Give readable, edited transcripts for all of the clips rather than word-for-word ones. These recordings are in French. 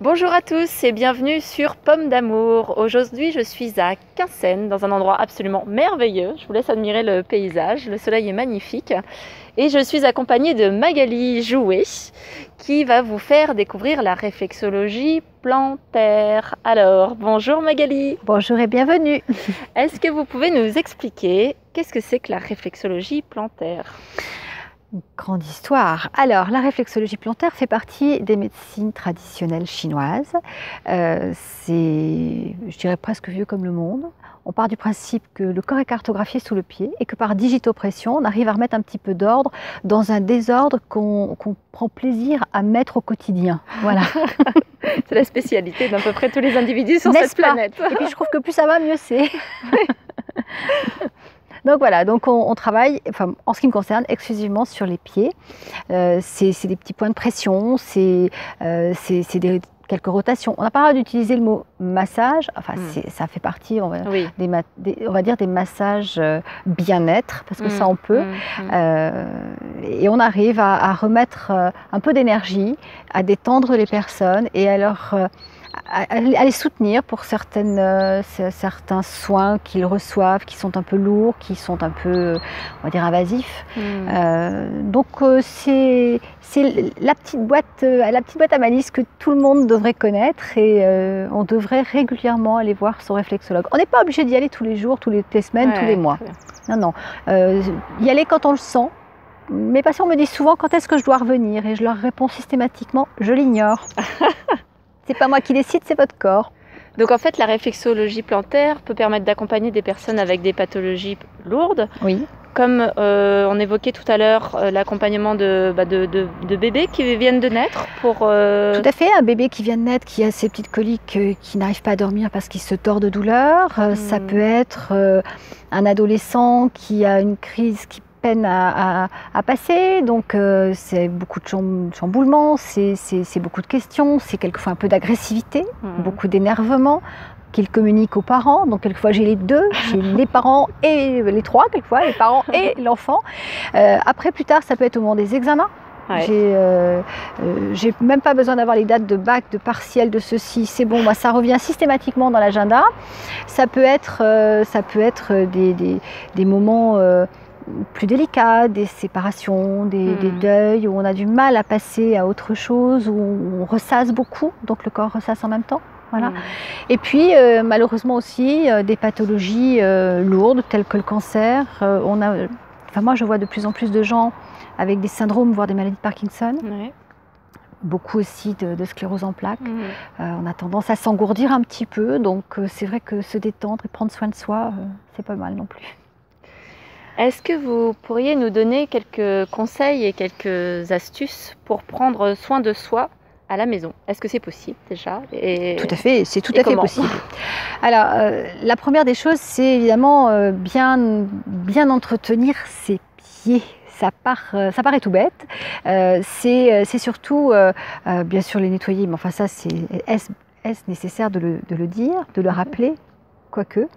Bonjour à tous et bienvenue sur Pomme d'amour. Aujourd'hui je suis à Quinssaines, dans un endroit absolument merveilleux. Je vous laisse admirer le paysage, le soleil est magnifique. Et je suis accompagnée de Magali Jouet qui va vous faire découvrir la réflexologie plantaire. Alors, bonjour Magali. Bonjour et bienvenue. Est-ce que vous pouvez nous expliquer qu'est-ce que c'est que la réflexologie plantaire ? Grande histoire. Alors, la réflexologie plantaire fait partie des médecines traditionnelles chinoises. C'est, je dirais, presque vieux comme le monde. On part du principe que le corps est cartographié sous le pied et que par digitopression, on arrive à remettre un petit peu d'ordre dans un désordre qu'on prend plaisir à mettre au quotidien. Voilà. C'est la spécialité d'à peu près tous les individus sur cette planète. Et puis je trouve que plus ça va, mieux c'est. Donc voilà, donc on travaille, enfin, en ce qui me concerne, exclusivement sur les pieds. C'est des petits points de pression, c'est quelques rotations. On n'a pas le droit d'utiliser le mot massage, enfin ça fait partie, on va dire, des massages bien-être, parce que ça on peut. Et on arrive à remettre un peu d'énergie, à détendre les personnes et à les soutenir pour certains soins qu'ils reçoît, qui sont un peu lourds, qui sont un peu, on va dire, invasifs. Donc c'est la petite boîte à malice que tout le monde devrait connaître et on devrait régulièrement aller voir son réflexologue. On n'est pas obligé d'y aller tous les jours, toutes les semaines, tous les mois. Non. Y aller quand on le sent. Mes patients me disent souvent quand est-ce que je dois revenir et je leur réponds systématiquement, je l'ignore. C'est pas moi qui décide, c'est votre corps. Donc en fait, la réflexologie plantaire peut permettre d'accompagner des personnes avec des pathologies lourdes. Oui. Comme on évoquait tout à l'heure, l'accompagnement de bébés qui viennent de naître pour... Tout à fait, un bébé qui vient de naître, qui a ses petites coliques, qui n'arrive pas à dormir parce qu'il se tord de douleur. Ça peut être un adolescent qui a une crise qui peine à passer, donc c'est beaucoup de chamboulements, c'est beaucoup de questions, c'est quelquefois un peu d'agressivité, beaucoup d'énervement qu'il communique aux parents, donc quelquefois j'ai les deux, j'ai les parents et les trois, quelquefois les parents et l'enfant. Après plus tard ça peut être au moment des examens. Ouais. J'ai même pas besoin d'avoir les dates de bac, de partiel, de ceci, c'est bon, moi ça revient systématiquement dans l'agenda. Ça peut être des moments plus délicats, des séparations, des deuils, où on a du mal à passer à autre chose, où on ressasse beaucoup, donc le corps ressasse en même temps. Voilà. Et puis malheureusement aussi des pathologies lourdes telles que le cancer. Moi je vois de plus en plus de gens avec des syndromes, voire des maladies de Parkinson. Beaucoup aussi de sclérose en plaques. On a tendance à s'engourdir un petit peu, donc c'est vrai que se détendre et prendre soin de soi, c'est pas mal non plus. Est-ce que vous pourriez nous donner quelques conseils et quelques astuces pour prendre soin de soi à la maison? Est-ce que c'est possible déjà? Tout à fait, c'est tout à fait possible. Alors, la première des choses, c'est évidemment bien entretenir ses pieds. Ça paraît tout bête. C'est surtout, bien sûr, les nettoyer, mais enfin ça, est-ce nécessaire de le dire, de le rappeler? Quoique,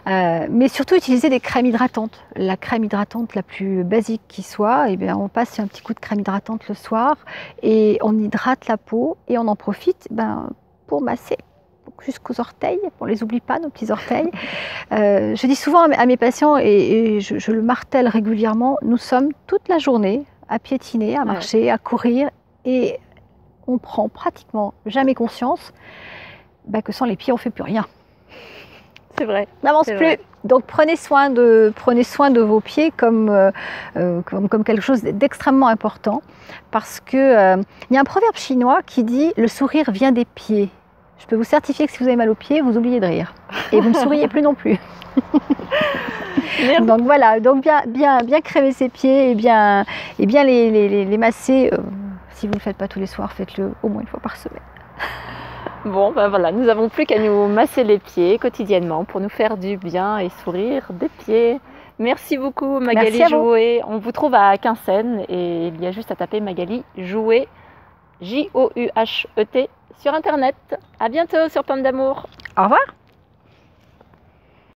mais surtout utiliser des crèmes hydratantes. La crème hydratante la plus basique qui soit, eh bien, on passe un petit coup de crème hydratante le soir et on hydrate la peau et on en profite pour masser jusqu'aux orteils. On ne les oublie pas, nos petits orteils. Je dis souvent à mes patients, et je le martèle régulièrement, nous sommes toute la journée à piétiner, à marcher, à courir et on prend pratiquement jamais conscience que sans les pieds on ne fait plus rien. C'est vrai. On n'avance plus. Donc prenez soin de vos pieds comme quelque chose d'extrêmement important, parce que il y a un proverbe chinois qui dit « le sourire vient des pieds ». Je peux vous certifier que si vous avez mal aux pieds, vous oubliez de rire. Et vous ne souriez plus non plus. Donc voilà, donc bien crémer ses pieds et bien les masser. Si vous ne le faites pas tous les soirs, faites-le au moins une fois par semaine. Bon, voilà, nous n'avons plus qu'à nous masser les pieds quotidiennement pour nous faire du bien et sourire des pieds. Merci beaucoup Magali Jouet. On vous trouve à Quinssaines et il y a juste à taper Magali Jouet, Jouhet, sur internet. À bientôt sur Pomme d'amour. Au revoir.